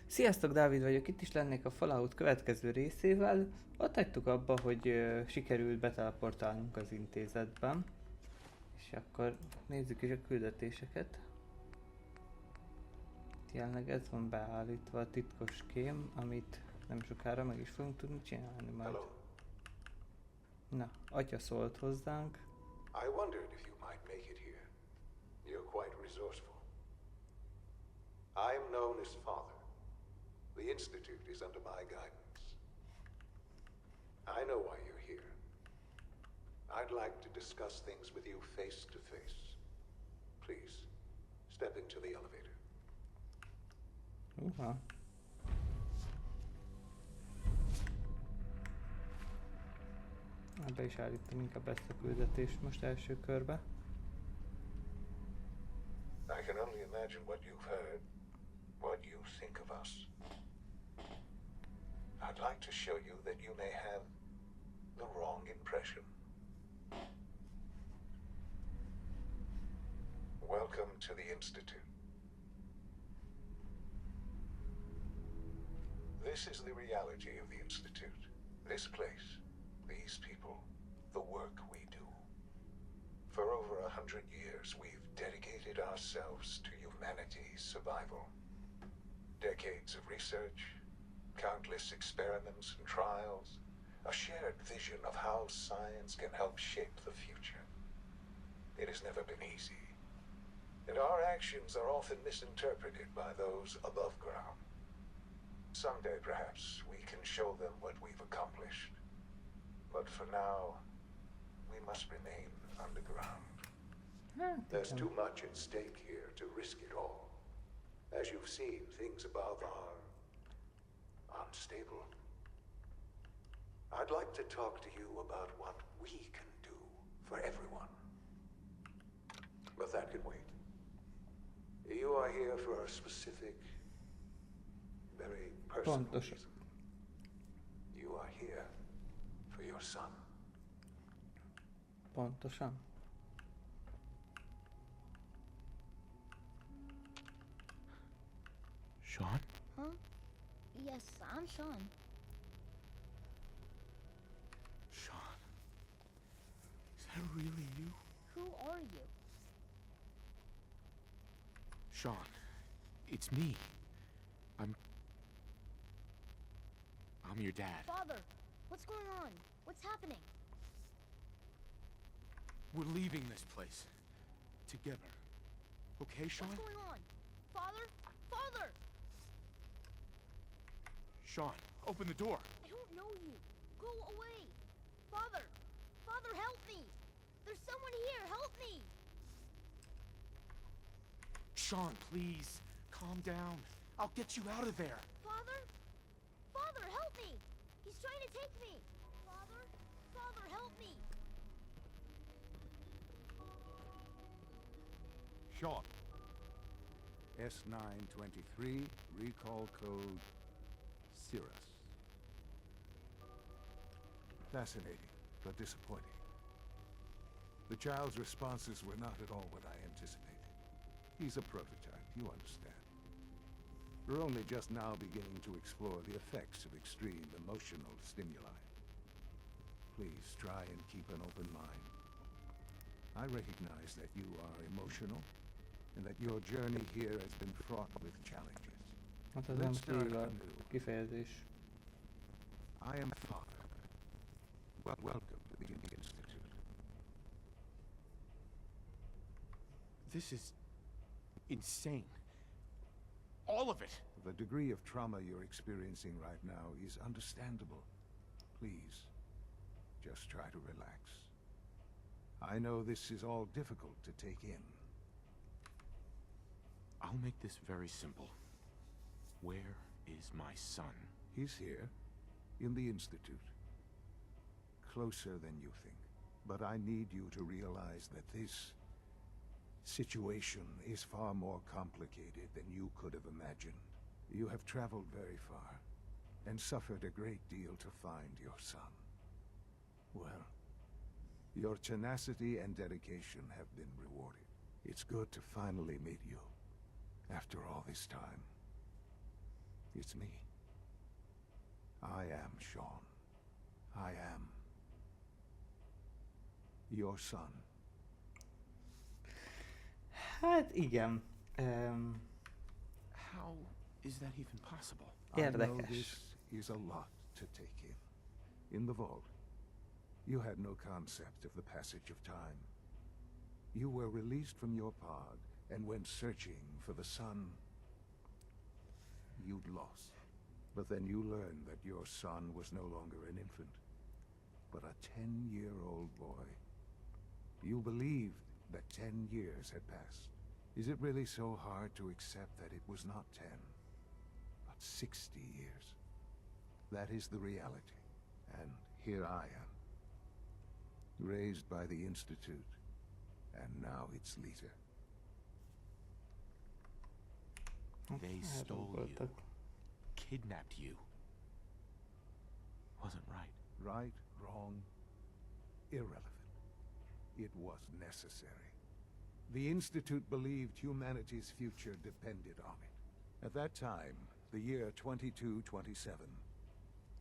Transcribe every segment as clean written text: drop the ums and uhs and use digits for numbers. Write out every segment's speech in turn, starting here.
Sziasztok, Dávid vagyok, itt is lennék a Fallout következő részével. Ott hagytuk abba, hogy sikerült beteleportálnunk az intézetben. És akkor nézzük is a küldetéseket. Jelenleg ez van beállítva a titkos kém, amit nem sokára meg is fogunk tudni csinálni majd. Hello. Na, atya szólt hozzánk. I wondered if you might make it here. You're quite resourceful. I am known as Father. The Institute is under my guidance. I know why you're here. I'd like to discuss things with you face to face. Please, step into the elevator. Be is állítom inkább ezt a küldetést most első körbe. I can only imagine what you've heard, what you think of us. I'd like to show you that you may have the wrong impression. Welcome to the Institute. This is the reality of the Institute. This place, these people, the work we do. For over 100 years, we've dedicated ourselves to humanity's survival. Decades of research, countless experiments and trials, a shared vision of how science can help shape the future. It has never been easy, and our actions are often misinterpreted by those above ground. Someday, perhaps, we can show them what we've accomplished. But for now, we must remain underground. There's too much at stake here to risk it all. As you've seen, things above are unstable. I'd like to talk to you about what we can do for everyone. But that can wait. You are here for a specific, very personal reason. You are here for your son. Pontosan. Sean? Huh? Yes, I'm Sean. Sean? Is that really you? Who are you? Sean, it's me. I'm your dad. Father, what's going on? What's happening? We're leaving this place. Together. Okay, Sean? What's going on? Father? Father! Sean, open the door. I don't know you. Go away. Father! Father, help me! There's someone here. Help me! Sean, please. Calm down. I'll get you out of there. Father? Father, help me! He's trying to take me! Father? Father, help me! Sean. S923, recall code Cirrus. Fascinating, but disappointing. The child's responses were not at all what I anticipated. He's a prototype, you understand. We're only just now beginning to explore the effects of extreme emotional stimuli. Please try and keep an open mind. I recognize that you are emotional, and that your journey here has been fraught with challenges. Hát ez nem fél a kifejezés. I am Father. Welcome to the Institute. This is insane. All of it. The degree of trauma you're experiencing right now is understandable. Please, just try to relax. I know this is all difficult to take in. I'll make this very simple. Where is my son? He's here, in the Institute. Closer than you think. But I need you to realize that this situation is far more complicated than you could have imagined. You have traveled very far, and suffered a great deal to find your son. Well, your tenacity and dedication have been rewarded. It's good to finally meet you, after all this time. It's me. I am Sean. I am your son. Hát igen. How is that even possible? I know Érdekes. this is a lot to take in. In the vault, you had no concept of the passage of time. You were released from your pod and went searching for the son you'd lost. But then you learned that your son was no longer an infant, but a 10-year-old boy. You believed that 10 years had passed. Is it really so hard to accept that it was not 10, but 60 years? That is the reality, and here I am, raised by the Institute, and now its leader. They stole you, kidnapped you. Wasn't right. Right, wrong, irrelevant. It was necessary. The Institute believed humanity's future depended on it. At that time, the year 2227,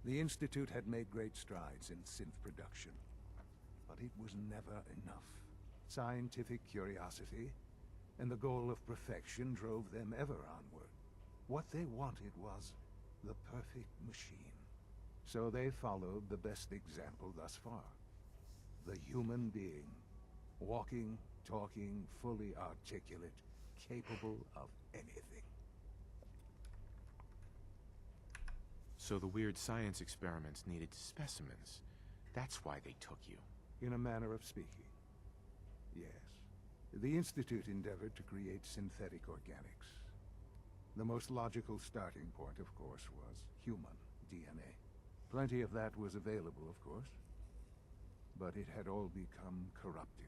the Institute had made great strides in synth production. But it was never enough. Scientific curiosity and the goal of perfection drove them ever onward. What they wanted was the perfect machine. So they followed the best example thus far. The human being. Walking, talking, fully articulate, capable of anything. So the weird science experiments needed specimens. That's why they took you. In a manner of speaking. Yes. The Institute endeavored to create synthetic organics. The most logical starting point, of course, was human DNA. Plenty of that was available, of course. But it had all become corrupted.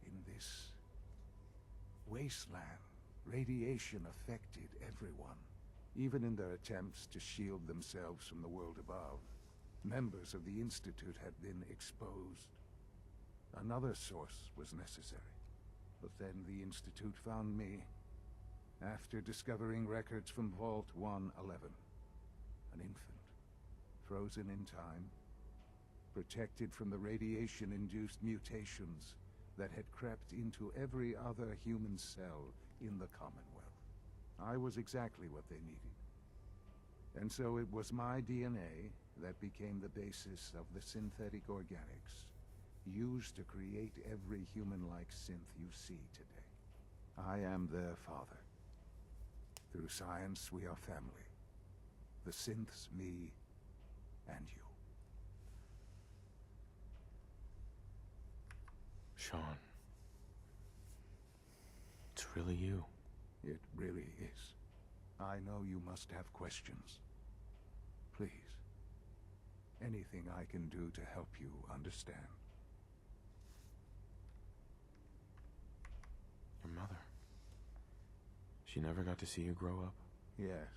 In this wasteland, radiation affected everyone. Even in their attempts to shield themselves from the world above, members of the Institute had been exposed. Another source was necessary. But then the Institute found me after discovering records from Vault 111. An infant, frozen in time, protected from the radiation-induced mutations that had crept into every other human cell in the Commonwealth. I was exactly what they needed. And so it was my DNA that became the basis of the synthetic organics used to create every human-like synth you see today. I am their father. Through science, we are family. The synths, me, and you. Sean. It's really you. It really is. I know you must have questions. Please. Anything I can do to help you understand. Your mother. She never got to see you grow up? Yes.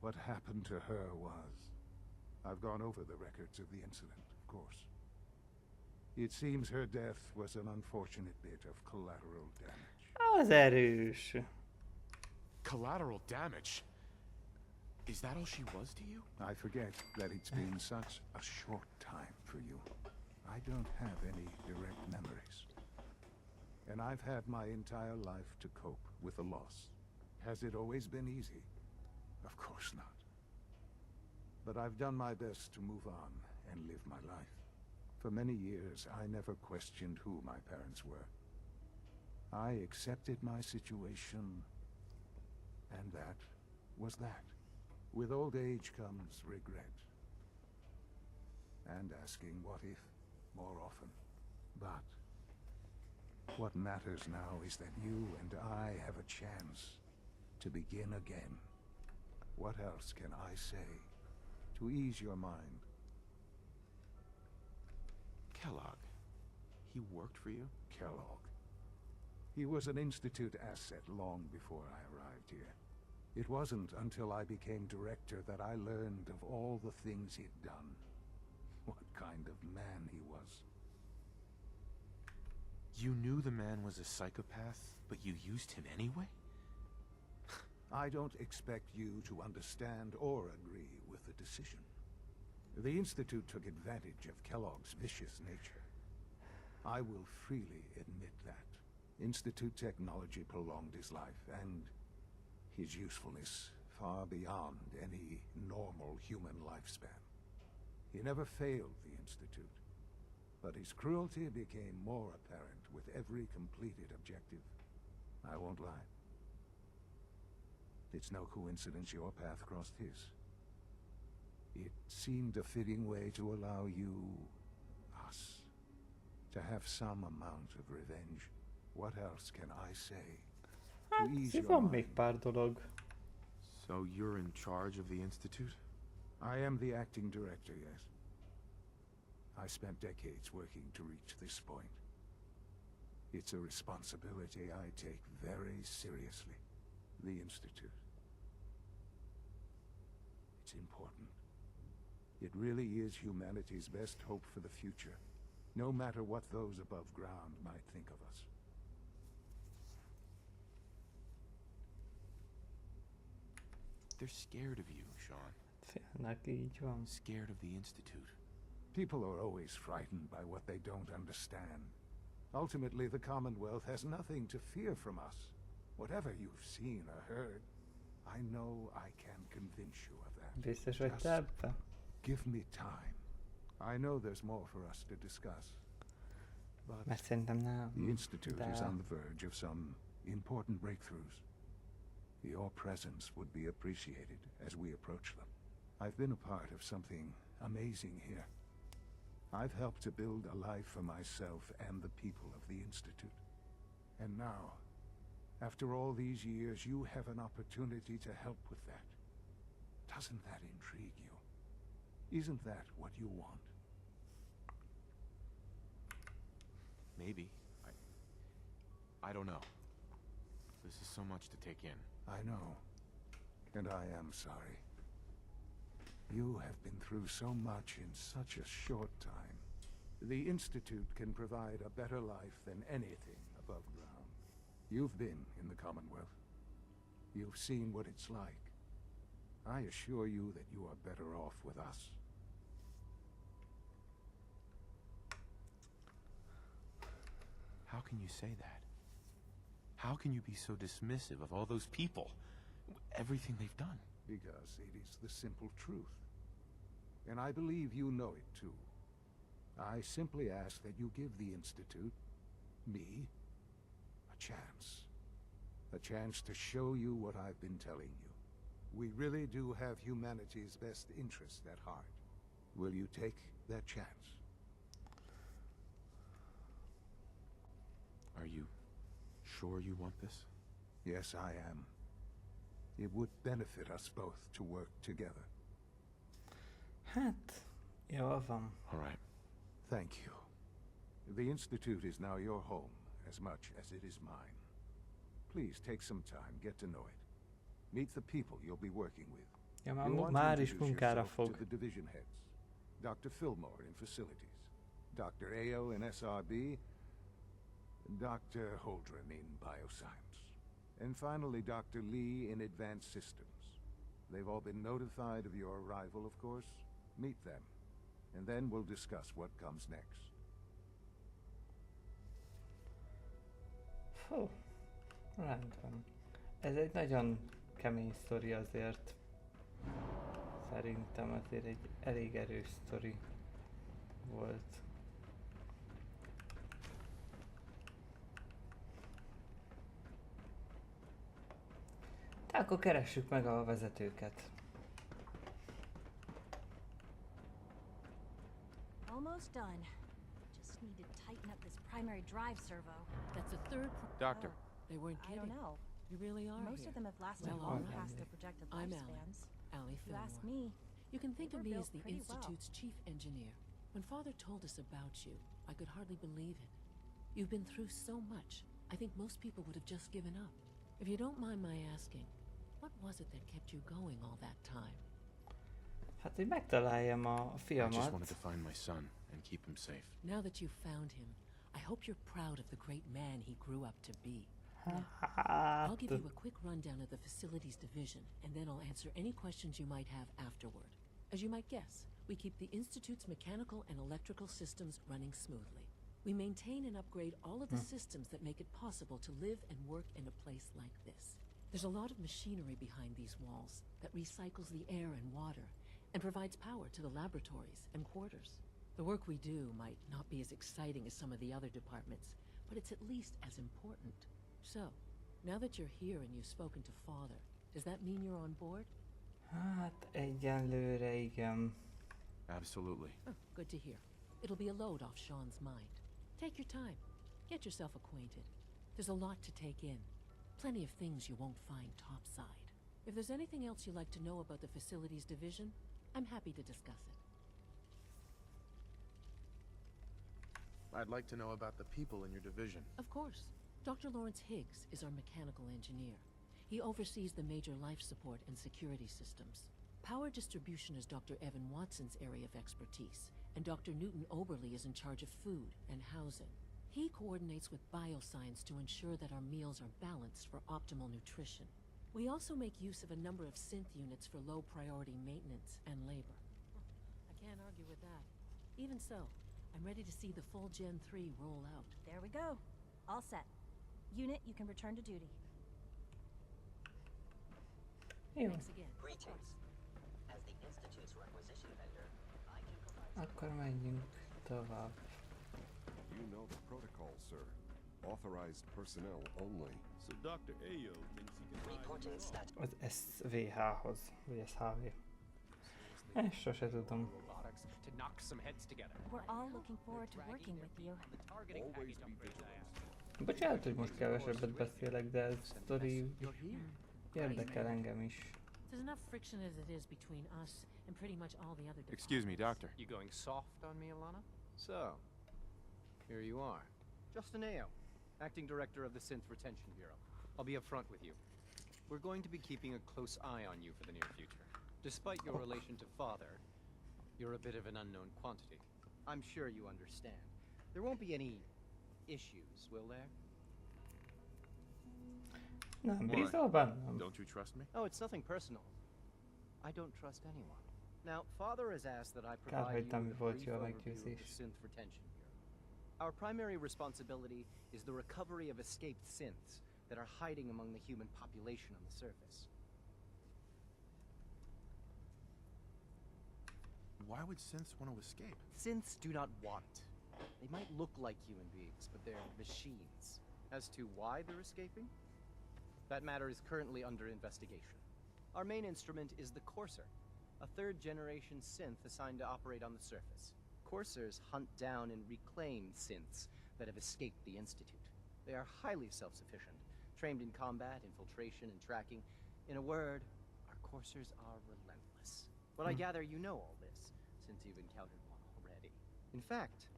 What happened to her was... I've gone over the records of the incident, of course. It seems her death was an unfortunate bit of collateral damage. Az erős. Collateral damage? Is that all she was to you? I forget that it's been such a short time for you. I don't have any direct memories. And I've had my entire life to cope with the loss. Has it always been easy? Of course not. But I've done my best to move on and live my life. For many years, I never questioned who my parents were. I accepted my situation, and that was that. With old age comes regret. And asking what if more often. But what matters now is that you and I have a chance to begin again. What else can I say to ease your mind? Kellogg. He worked for you? Kellogg. He was an Institute asset long before I arrived here. It wasn't until I became director that I learned of all the things he'd done. What kind of man he was. You knew the man was a psychopath, but you used him anyway? I don't expect you to understand or agree with the decision. The Institute took advantage of Kellogg's vicious nature. I will freely admit that. Institute technology prolonged his life and his usefulness far beyond any normal human lifespan. He never failed the Institute, but his cruelty became more apparent with every completed objective. I won't lie. It's no coincidence your path crossed his. It seemed a fitting way to allow you, us, to have some amount of revenge. What else can I say? Hát, your van mind. még pár dolog. So you're in charge of the Institute? I am the acting director, yes. I spent decades working to reach this point. It's a responsibility I take very seriously. The Institute. It's important. It really is humanity's best hope for the future, no matter what those above ground might think of us. They're scared of you, Sean. Félnek, így van. Scared of the Institute. People are always frightened by what they don't understand. Ultimately, the Commonwealth has nothing to fear from us. Whatever you've seen or heard, I know I can convince you of that. Biztos vagy te ebben? Give me time. I know there's more for us to discuss. But Mert szerintem nem. the Institute is De on the verge of some important breakthroughs. Your presence would be appreciated as we approach them. I've been a part of something amazing here. I've helped to build a life for myself and the people of the Institute. And now, after all these years, you have an opportunity to help with that. Doesn't that intrigue you? Isn't that what you want? Maybe. I don't know. This is so much to take in. I know. And I am sorry. You have been through so much in such a short time. The Institute can provide a better life than anything above ground. You've been in the Commonwealth. You've seen what it's like. I assure you that you are better off with us. How can you say that? How can you be so dismissive of all those people? Everything they've done? Because it is the simple truth. And I believe you know it too. I simply ask that you give the Institute, me, a chance. A chance to show you what I've been telling you. We really do have humanity's best interest at heart. Will you take that chance? Are you sure you want this? Yes, I am. It would benefit us both to work together. Hát, jól van. All right. Thank you. The Institute is now your home as much as it is mine. Please take some time, get to know it. Meet the people you'll be working with. Ja, You'll want to már is introduce munkára yourself fog. to the division heads. Dr. Fillmore in facilities, Dr. Ayo in SRB, Dr. Holdren in bioscience, and finally Dr. Lee in advanced systems. They've all been notified of your arrival, of course. Meet them, and then we'll discuss what comes next. Fú, rendben. Ez egy nagyon kemény sztori azért. Szerintem azért egy elég erős sztori volt. De akkor keressük meg a vezetőket. Almost done. Just need to tighten up this primary drive servo. That's a third. Doctor. They weren't I kidding. don't know. You really are Most here. of them have lasted Well, long all right. past their projected I'm lifespans. Allie If you ask Fillmore. me, You can think They of were me as built the pretty well. Institute's chief engineer. When Father told us about you, I could hardly believe it. You've been through so much. I think most people would have just given up. If you don't mind my asking, what was it that kept you going all that time? Hát, hogy megtaláljam a I just fiamat. wanted to find my son and keep him safe. Now that you've found him, I hope you're proud of the great man he grew up to be. I'll give you a quick rundown of the facilities division, and then I'll answer any questions you might have afterward. As you might guess, we keep the Institute's mechanical and electrical systems running smoothly. We maintain and upgrade all of the systems that make it possible to live and work in a place like this. There's a lot of machinery behind these walls that recycles the air and water and provides power to the laboratories and quarters. The work we do might not be as exciting as some of the other departments, but it's at least as important. So, now that you're here and you've spoken to Father, does that mean you're on board? Hát egyenlőre igen. Absolutely. Oh, good to hear. It'll be a load off Sean's mind. Take your time. Get yourself acquainted. There's a lot to take in. Plenty of things you won't find topside. If there's anything else you'd like to know about the facilities division, I'm happy to discuss it. I'd like to know about the people in your division. Of course. Dr. Lawrence Higgs is our mechanical engineer. He oversees the major life support and security systems. Power distribution is Dr. Evan Watson's area of expertise, and Dr. Newton Oberly is in charge of food and housing. He coordinates with bioscience to ensure that our meals are balanced for optimal nutrition. We also make use of a number of synth units for low-priority maintenance and labor. I can't argue with that. Even so, I'm ready to see the full Gen 3 roll out. There we go. All set. Unit, you can return to duty. Jó, Thanks again. Greetings. As the Institute's requisition vendor, I can provide akkor menjünk tovább. You know the protocol, sir. Authorized personnel only. So Dr. Ayo thinks he can reporting status. Az SVH-hoz, vagy SHV. Ezt sose tudom. To knock some heads together. We're all looking forward to working with you. The targeting Always package be upgrades I vigilant. asked. Bocsánat, hogy most kevesebbet beszélek, de ez sztori érdekel engem is. There's enough friction as it is between us and pretty much all the other departments. Excuse me, doctor. You going soft on me, Alana? So, here you are. Justin Ayo, Acting Director of the Synth Retention Bureau. I'll be upfront with you. We're going to be keeping a close eye on you for the near future. Despite your relation to Father, you're a bit of an unknown quantity. I'm sure you understand. There won't be any issues, will there? Nem Why? bízol bennem? Don't you trust me? Oh, it's nothing personal. I don't trust anyone. Now, Father has asked that I Kár, provide hogy you nem with a volt brief jó a overview of the meggyőzés. Synth Retention Bureau. Our primary responsibility is the recovery of escaped synths that are hiding among the human population on the surface. Why would synths want to escape? Synths do not want. They might look like human beings, but they're machines. As to why they're escaping, that matter is currently under investigation. Our main instrument is the Courser, a third-generation synth assigned to operate on the surface. Coursers hunt down and reclaim synths that have escaped the Institute. They are highly self-sufficient, trained in combat, infiltration, and tracking. In a word, our Coursers are relentless. But I gather you know all this, since you've encountered one already. In fact,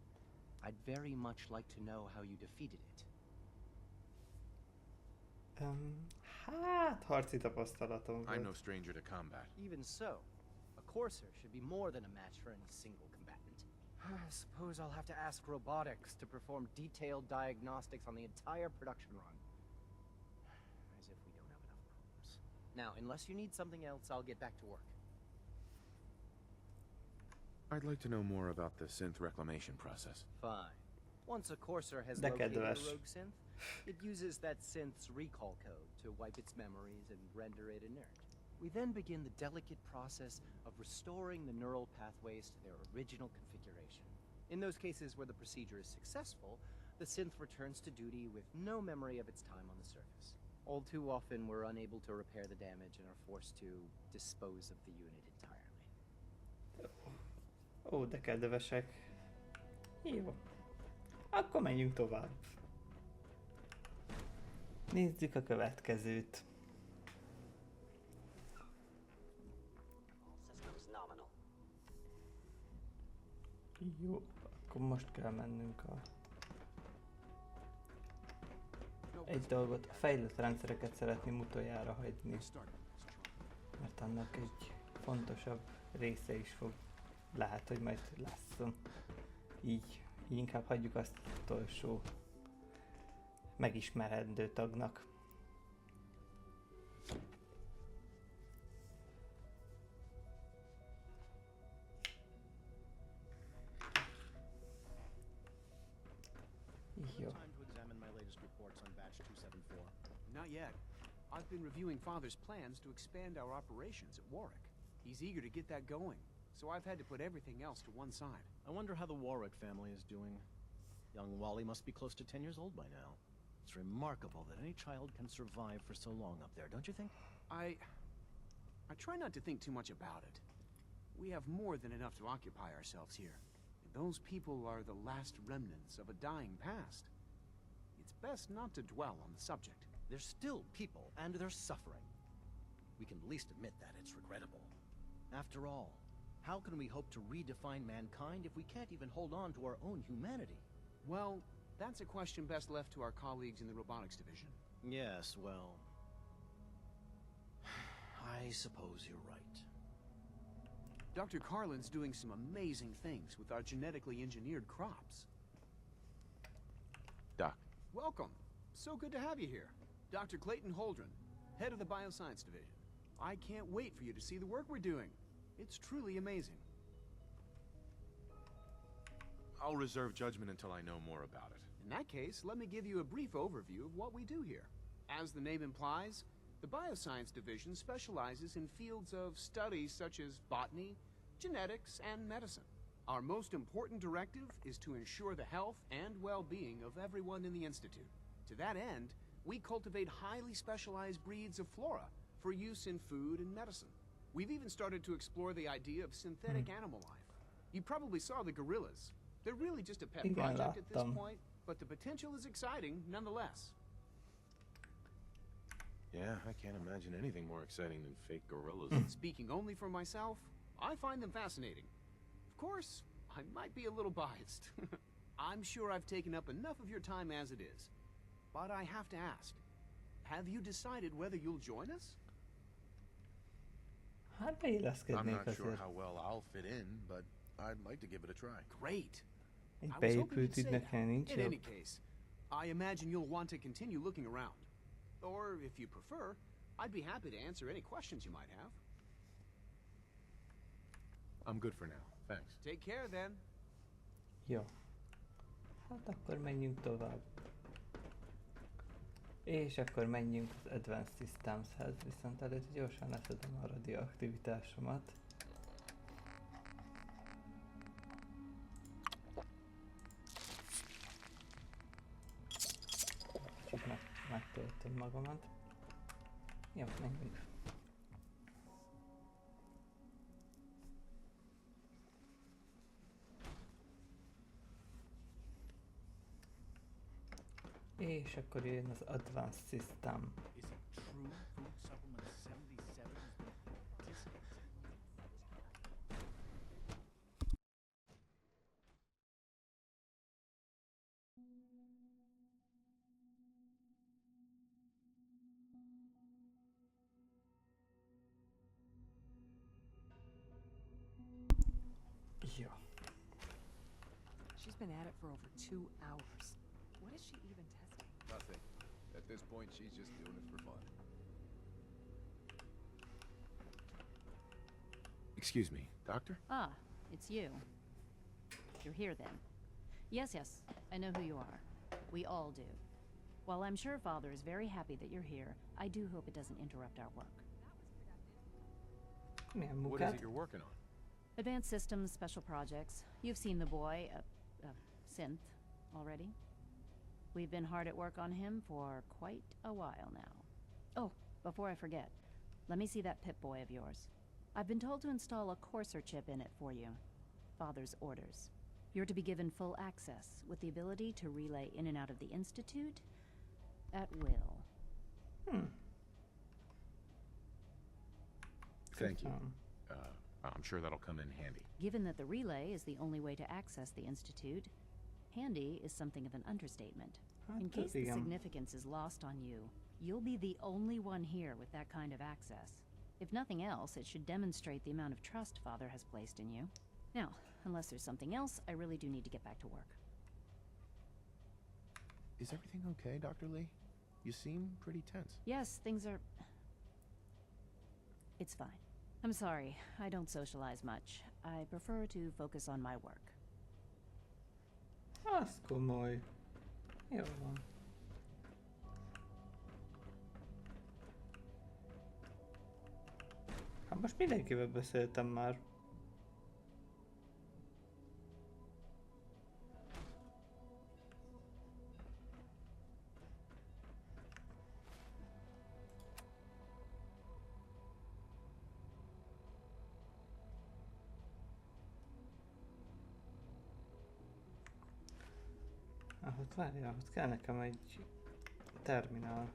I'd very much like to know how you defeated it. Hát, harci tapasztalatom I'm no volt. stranger to combat. Even so, a Courser should be more than a match for any single combatant. I suppose I'll have to ask robotics to perform detailed diagnostics on the entire production run. As if we don't have enough problems. Now, unless you need something else, I'll get back to work. I'd like to know more about the synth reclamation process. Fine. Once a Courser has De located a kedves. rogue synth, it uses that synth's recall code to wipe its memories and render it inert. We then begin the delicate process of restoring the neural pathways to their original configuration. In those cases where the procedure is successful, the synth returns to duty with no memory of its time on the surface. All too often, we're unable to repair the damage and are forced to dispose of the unit entirely. Ó, de kedvesek. Jó. Akkor menjünk tovább. Nézzük a következőt. Systems nominal. Jó, akkor most kell mennünk egy dolgot, a fejlett rendszereket szeretném utoljára hagyni, mert annak egy fontosabb része is lehet, hogy majd lesz. Így inkább hagyjuk azt utolsó megismerendő tagnak. Jó. Time to examine my latest reports on batch 274. Not yet. I've been reviewing Father's plans to expand our operations at Warwick. He's eager to get that going, so I've had to put everything else to one side. I wonder how the Warwick family is doing. Young Wally must be close to 10 years old by now. It's remarkable that any child can survive for so long up there, don't you think? I try not to think too much about it. We have more than enough to occupy ourselves here. And those people are the last remnants of a dying past. It's best not to dwell on the subject. They're still people, and they're suffering. We can at least admit that it's regrettable. After all, how can we hope to redefine mankind if we can't even hold on to our own humanity? Well, that's a question best left to our colleagues in the robotics division. Yes, well... I suppose you're right. Dr. Carlin's doing some amazing things with our genetically engineered crops. Doc. Welcome. So good to have you here. Dr. Clayton Holdren, head of the Bioscience Division. I can't wait for you to see the work we're doing. It's truly amazing. I'll reserve judgment until I know more about it. In that case, let me give you a brief overview of what we do here. As the name implies, the Bioscience Division specializes in fields of studies such as botany, genetics, and medicine. Our most important directive is to ensure the health and well-being of everyone in the Institute. To that end, we cultivate highly specialized breeds of flora for use in food and medicine. We've even started to explore the idea of synthetic animal life. You probably saw the gorillas. They're really just a pet project at this point, but the potential is exciting nonetheless. Yeah, I can't imagine anything more exciting than fake gorillas. Speaking only for myself, I find them fascinating. Of course, I might be a little biased. I'm sure I've taken up enough of your time as it is. But I have to ask, have you decided whether you'll join us? Hát beilleszkednék I'm not sure azért. how well I'll fit in, but I'd like to give it a try. Great. Egy I was hoping beépült you'd say ügynöknél that. nincs In jobb. any case, I imagine you'll want to continue looking around. Or, if you prefer, I'd be happy to answer any questions you might have. I'm good for now, thanks. Take care, then. Jó. Hát akkor menjünk tovább. És akkor menjünk az Advanced Systemshez, viszont előtt gyorsan leszedem a radioaktivitásomat. Kicsit megtöltöm magamat. Jó, menjünk. És akkor jön az Advanced System. Is it true food supplement 77 is the Jó. She's been at it for over 2 hours. What is she even testing? Nothing. At this point, she's just doing it for fun. Excuse me, doctor? Ah, it's you. You're here then. Yes, I know who you are. We all do. While I'm sure Father is very happy that you're here, I do hope it doesn't interrupt our work. What is it you're working on? Advanced systems, special projects. You've seen the boy, Synth, already. We've been hard at work on him for quite a while now. Oh, before I forget, let me see that Pip-Boy of yours. I've been told to install a courser chip in it for you. Father's orders. You're to be given full access, with the ability to relay in and out of the Institute at will. Thank you. I'm sure that'll come in handy. Given that the relay is the only way to access the Institute, handy is something of an understatement. In case the significance is lost on you, you'll be the only one here with that kind of access. If nothing else, it should demonstrate the amount of trust Father has placed in you. Now, unless there's something else, I really do need to get back to work. Is everything okay, Dr. Lee? You seem pretty tense. Yes, things are... It's fine. I'm sorry, I don't socialize much. I prefer to focus on my work. Az komoly. Jó van. Hát most mindenkivel beszéltem már. Ott várjál, ott kell nekem egy terminál.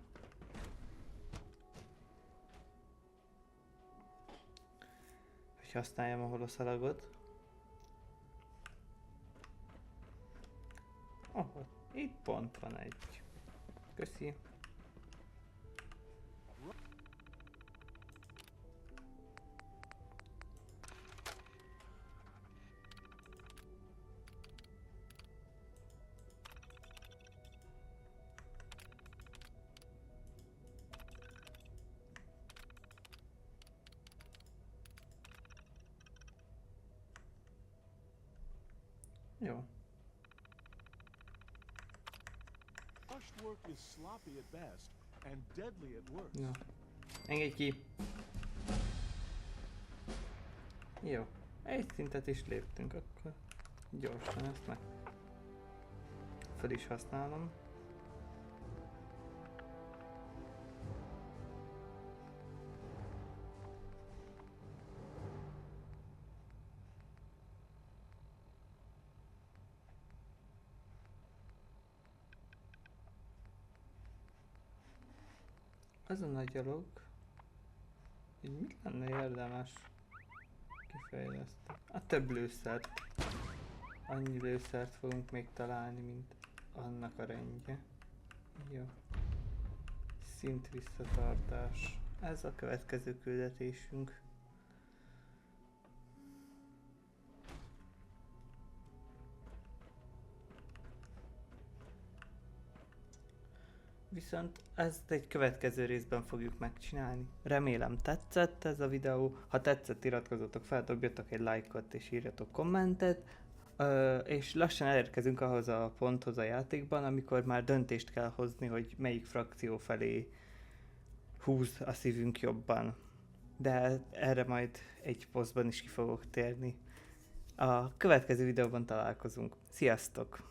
Hogy használjam a holoszalagot. Itt pont van egy. Köszi. Jó. Rushed work is sloppy at best and deadly at worst. Na. Engedj ki. Jó. Egy szintet is léptünk, akkor gyorsan ezt meg fel is használom. Az a nagy dolog, hogy mit lenne érdemes kifejleszteni. A több lőszert. Annyi lőszert fogunk még találni, mint annak a rendje. Jó. Szint visszatartás. Ez a következő küldetésünk. Viszont ezt egy következő részben fogjuk megcsinálni. Remélem tetszett ez a videó. Ha tetszett, iratkozzatok fel, dobjatok egy lájkot és írjatok kommentet. És lassan elérkezünk ahhoz a ponthoz a játékban, amikor már döntést kell hozni, hogy melyik frakció felé húz a szívünk jobban. De erre majd egy posztban is ki fogok térni. A következő videóban találkozunk. Sziasztok!